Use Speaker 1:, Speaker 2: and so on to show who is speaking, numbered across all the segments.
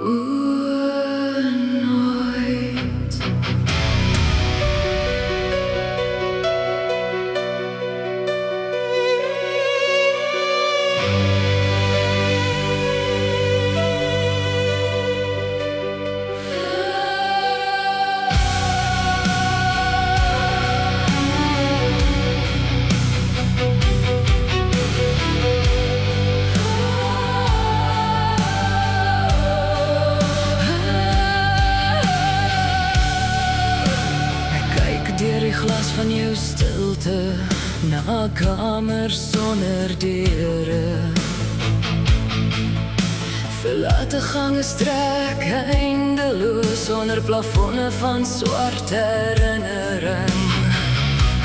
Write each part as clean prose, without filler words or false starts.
Speaker 1: nooit. Deur die glas van jou stilte na 'n kamer sonder deure. Verlate gange strek eindeloos onder plafonne van swart herinnering.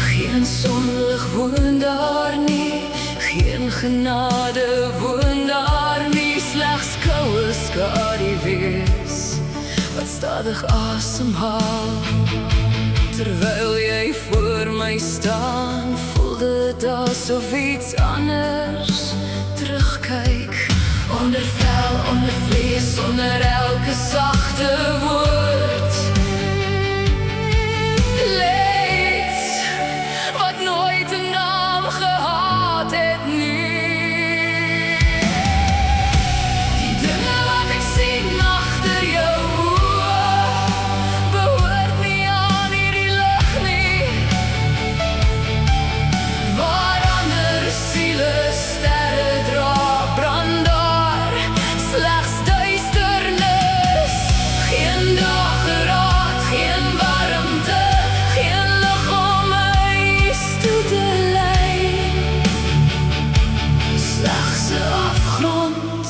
Speaker 1: Geen sonlig woon daar nie, geen genade woon daar nie, slegs koue skaduwees wat stadig asemhaal. Terwyl jy voor my staan, voel dit asof iets anders terugkyk. Onder vel, onder vlees, onder elke sagte woord. Leed wat nooit 'n naam gehad het nie. Die dinge wat ek sien agter jou behoort nie aan hierdie lig nie. Waar ander siele sterre dra, brand daar slegs duisternis. Geen dageraad, geen warmte, geen lig om huis toe te lei. Slegs 'n afgrond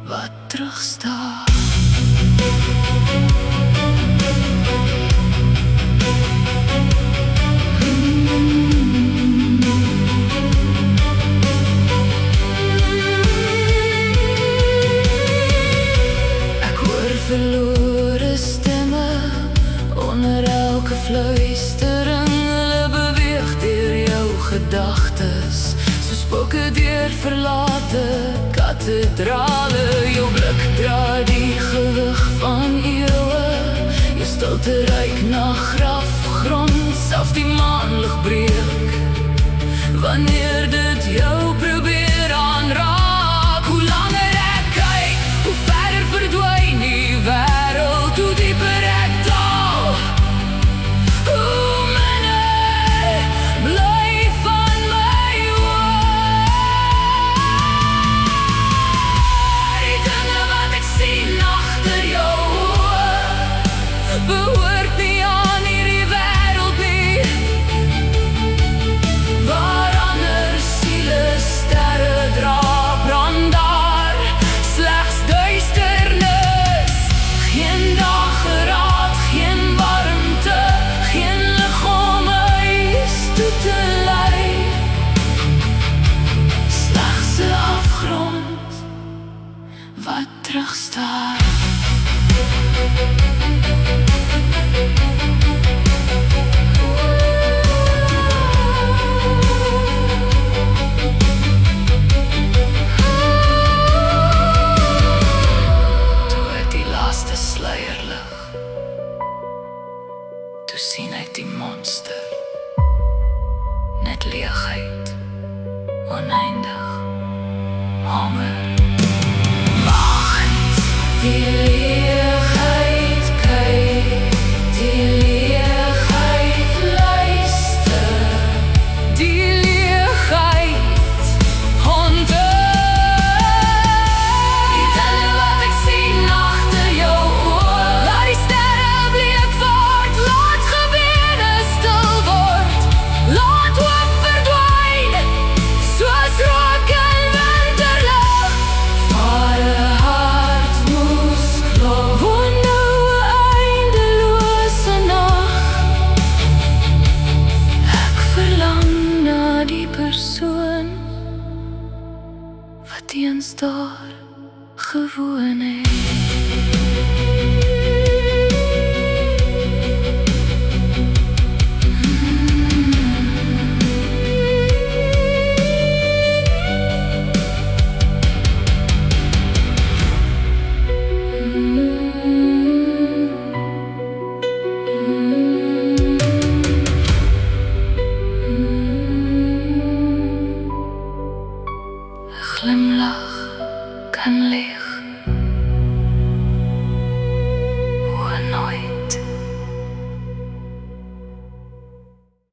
Speaker 1: wat terugstaat. Verlore stemme onder elke fluistering. Hulle beweeg deur jou gedagtes, soos spooke deur verlate kathedrale. Jou blik dra die gewig van eeuwe, jou stilte ruik na grafgrond. Selfs die maanlig breek wanneer dit jou probeer aanraak. Hoe langer ek kyk, hoe verder verdwyn die wêreld, hoe dieper ek daal, hoe minder bly van my woord. Die dinge wat ek sien agter jou behoort nie aan hierdie wêreld nie. Waar ander siele sterre dra, brand daar slegs duisternis. Geen dageraad, geen warmte, geen lig om huis toe te lei. Slegs 'n afgrond wat terugstaat. Toe ek die laaste sluier lig, toe sien ek die monster. Net leegheid, oneindig, honger, wagend. Die leegheid kyk, die leegheid luister, die leegheid honter. Die dinge wat ek sien agter jou laat die sterre bleek word, laat gebede stil word, laat hoop verdwyn, soos rook in winterlig. Waar 'n hart moes klop, woon nou 'n eindelose nag. Ek verlang na die persoon wat eens daar gewoon het. glimlach kan leer.